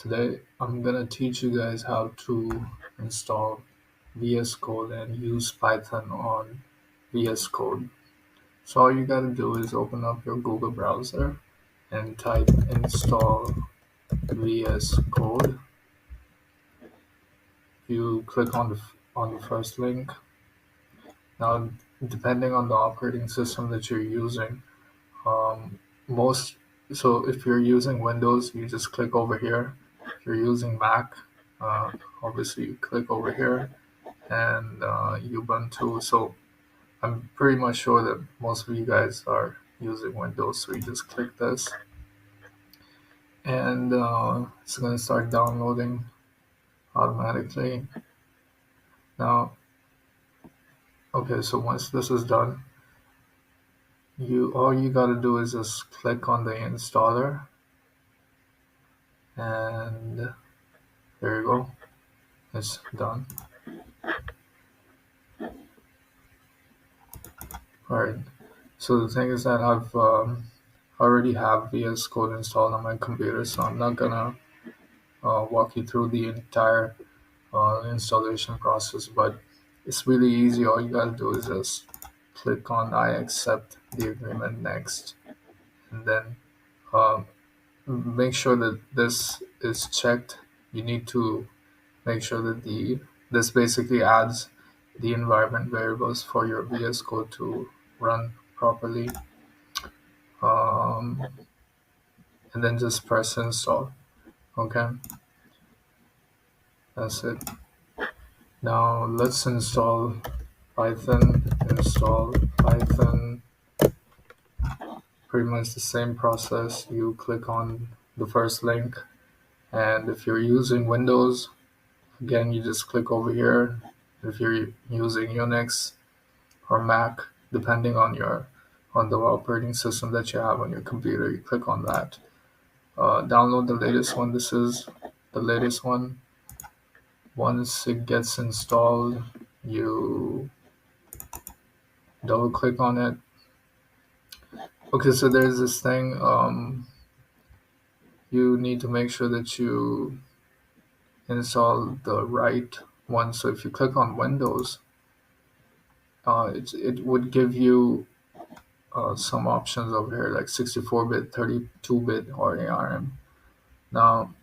Today I'm gonna teach you guys how to install VS Code and use Python on VS Code. So all you gotta do is open up your Google browser and type install VS Code. You click on the first link. Now, depending on the operating system that you're using, um, most so if you're using Windows, you just click over here. If you're using Mac, uh, obviously you click over here and Ubuntu. So I'm pretty much sure that most of you guys are using Windows, so you just click this and it's going to start downloading automatically. Now, okay, so once this is done, you all you got to do is just click on the installer, and there you go, it's done. All right. So the thing is that I've already have VS Code installed on my computer, so I'm not gonna walk you through the entire installation process, but it's really easy. All you gotta do is just click on I accept the agreement next, and then um, make sure that this is checked. You need to make sure that this basically adds the environment variables for your VS Code to run properly, um, and then just press install. Okay, that's it. Now let's install Python. Install Python. Pretty much the same process. You click on the first link, and if you're using Windows, again you just click over here. If you're using Unix or Mac, depending on the operating system that you have on your computer, you click on that. Download the latest one. This is the latest one. Once it gets installed, you double click on it. Okay, so there's this thing. You need to make sure that you install the right one. So if you click on Windows, it would give you some options over here like 64-bit, 32-bit, or ARM. Now,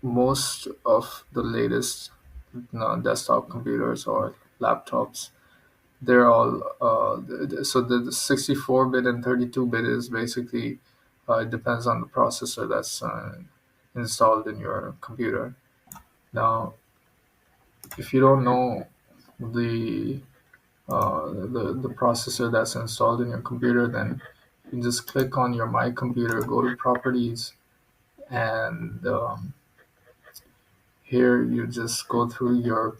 most of the latest desktop computers or laptops, they're all so the 64-bit and 32-bit is basically it depends on the processor that's installed in your computer. Now, if you don't know the the processor that's installed in your computer, then you just click on your My Computer, go to Properties, and here you just go through your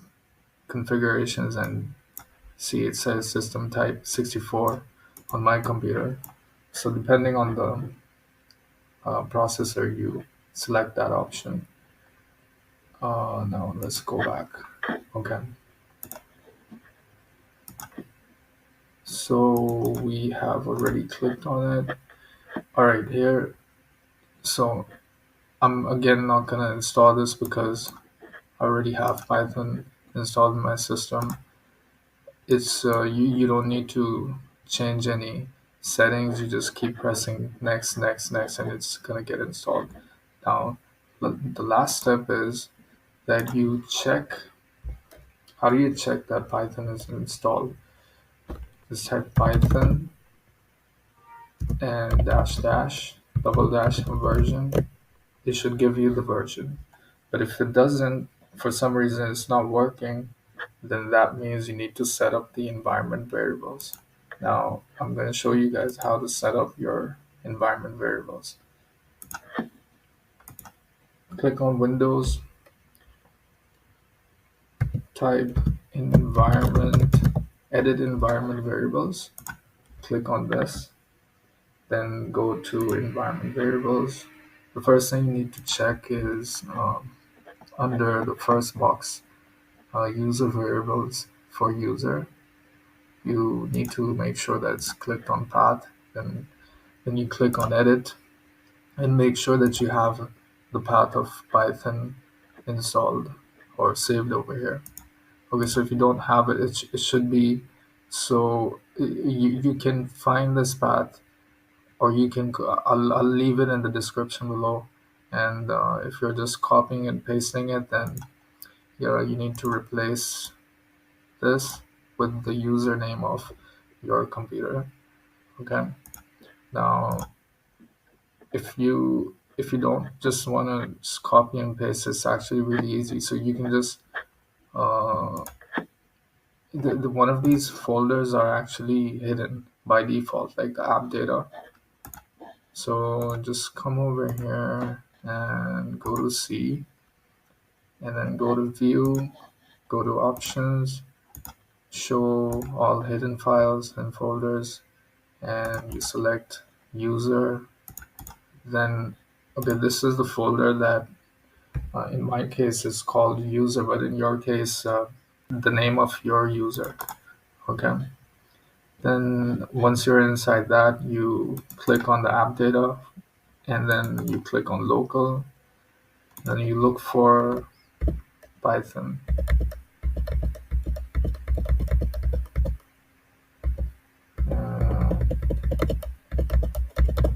configurations and see it says System Type 64 on my computer. So depending on the processor, you select that option. Now let's go back. Okay. So we have already clicked on it. All right, here. So I'm again not gonna install this because I already have Python installed in my system. It's you don't need to change any settings. You just keep pressing next, next, next, and it's gonna get installed. Now, the last step is that you check. How do you check that Python is installed? Just type Python and dash dash double dash version. It should give you the version. But if it doesn't, for some reason it's not working, then that means you need to set up the environment variables. Now I'm going to show you guys how to set up your environment variables. Click on Windows, type environment, edit environment variables. Click on this, then go to environment variables. The first thing you need to check is under the first box, user variables for user. You need to make sure that it's clicked on path. Then you click on edit and make sure that you have the path of Python installed or saved over here. Okay, so if you don't have it, it should be, so you can find this path, or you can, I'll leave it in the description below. And if you're just copying and pasting it, then yeah, you need to replace this with the username of your computer. Okay, now if you don't just want to just copy and paste, it's actually really easy. So you can just uh, one of these folders are actually hidden by default, like the app data. So just come over here and go to C, and then go to view, go to options, show all hidden files and folders, and you select user. Then, okay, this is the folder that in my case is called user, but in your case, the name of your user. Okay. Then once you're inside that, you click on the app data, and then you click on local. Then you look for Python. Uh,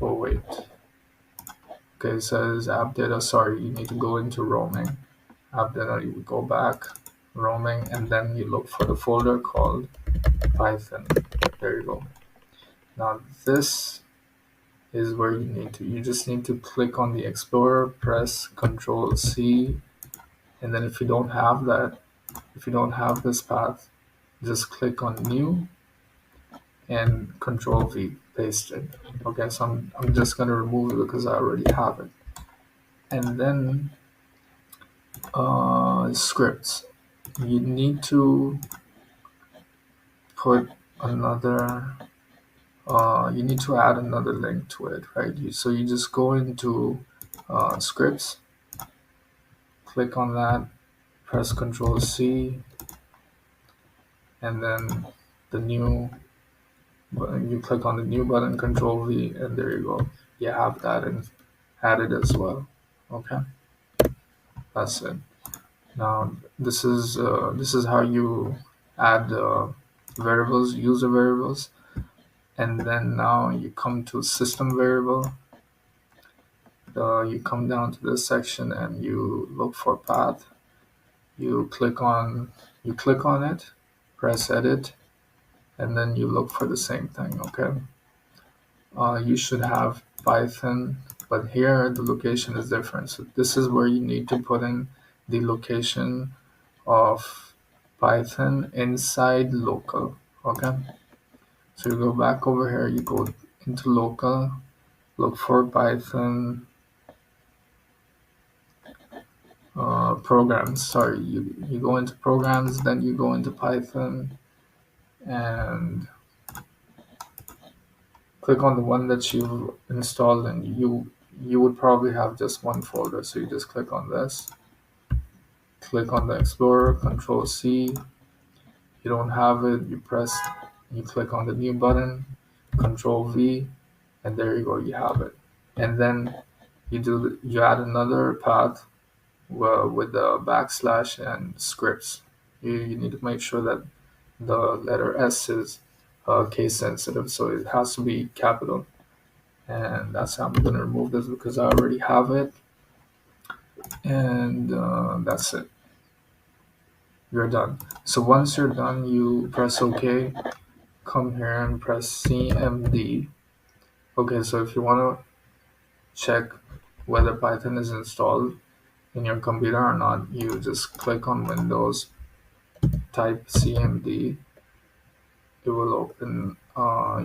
oh wait. Okay, it says app data. Sorry, you need to go into roaming. App data, you go back, roaming, and then you look for the folder called Python. There you go. Now this is where you just need to click on the Explorer, press Control C, and then if you don't have that, if you don't have this path, just click on New and Control V, paste it. Okay, so I'm just gonna remove it because I already have it. And then scripts. You need to put another. You need to add another link to it, right? So you just go into scripts, click on that, press Control C, and then the new button. You click on the new button, Control V, and there you go. You have that and added as well. Okay, that's it. Now this is how you add variables, user variables, and then now you come to system variable. You come down to this section and you look for path. You click on it, press edit, and then you look for the same thing. Okay. You should have Python, but here the location is different. So this is where you need to put in the location of Python inside local. Okay. So you go back over here, you go into local, look for Python programs. Sorry, you go into programs, then you go into Python and click on the one that you've installed, and you would probably have just one folder. So you just click on this, click on the Explorer, Control C. You don't have it, you click on the new button, Control V, and there you go, you have it. And then you add another path with the backslash and scripts. You need to make sure that the letter S is case sensitive, so it has to be capital. And that's how I'm going to remove this because I already have it. And that's it. You're done. So once you're done, you press OK. Come here and press CMD. Okay, so if you want to check whether Python is installed in your computer or not, you just click on Windows, type CMD. It will open,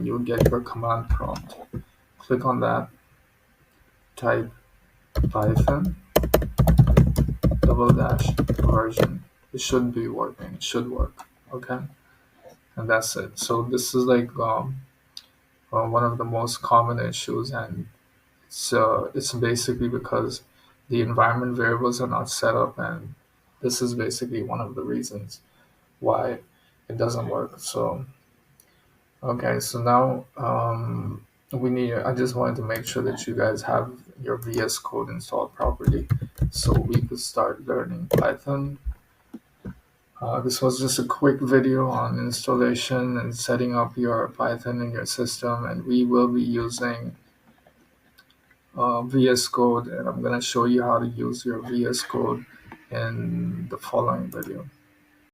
you'll get your command prompt. Click on that, type Python double dash version. It should be working, it should work. Okay, and that's it. So this is like one of the most common issues, and it's basically because the environment variables are not set up, and this is basically one of the reasons why it doesn't work. So okay, so now I just wanted to make sure that you guys have your VS Code installed properly so we could start learning Python. This was just a quick video on installation and setting up your Python in your system, and we will be using VS Code, and I'm going to show you how to use your VS Code in the following video.